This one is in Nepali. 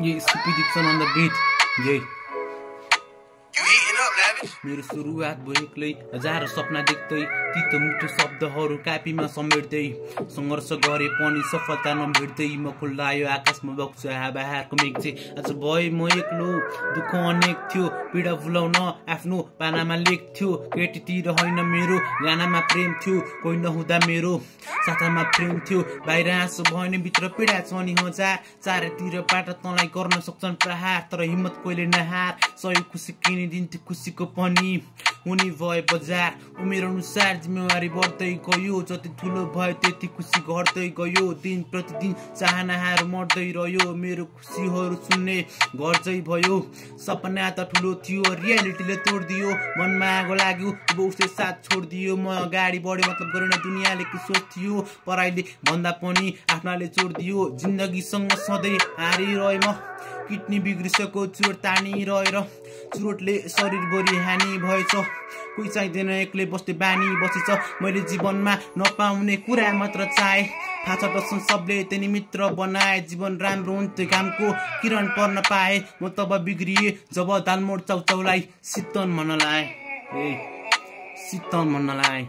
ये stupid Dixon on the beat ये मेरो सुरुवात भयो एक्लै हजारौं सपना देख्दै तितो मिठो शब्दहरू कापीमा समेट्दै संघर्ष गरे पनि सफलता नभेट्दै म खुल्लायो आकाशमा बग्छ हावाहारको मेघ आज भए म एक्लो दुःख अनेक थियो पीडा भुलाउन आफ्नो पानामा लेख्थ्यो केटीतिर होइन मेरो गानामा प्रेम थियो कोही नहुँदा मेरो साथमा प्रेम थियो बाहिर आँसु भएन भित्र पीडा छ नि हजार चारैतिरबाट तँलाई गर्न सक्छन् प्रहार तर हिम्मत कोहीले नहार सही खुसी किनिदिन्थ्यो खुसीको पनि हुने भए बजार उमेर अनुसार जिम्मेवारी बढ्दै गयो जति ठुलो भयो त्यति खुसी घट्दै गयो दिन प्रतिदिन चाहनाहरू मर्दै रह्यो मेरो खुसीहरू सुन्ने घरजै भयो सपना त ठुलो थियो रियालिटीले तोड्दियो मनमा आगो लाग्यो अब उसले साथ छोड्दियो म अगाडि बढे मतलब गरेन दुनियाँले के सोच्थ्यो पराइले भन्दा पनि आफ्नाले छोड्दियो जिन्दगीसँग सधैँ हारिरहे म किडनी बिग्रिसक्यो चुरोट तानिरहेर चुरोटले शरीरभरि हानि भएछ कोही चाहिँदैन एक्लै बस्दै बानी बसेछ मैले जीवनमा नपाउने कुरा मात्र चाहे थाहा छ त सबले त्यही मित्र बनाए जीवन राम्रो हुन्थ्यो घामको किरण पर्न पाए म तब बिग्रिए जब दालमोड चाउचाउलाई शीतल मन लाए शीतल मन लाए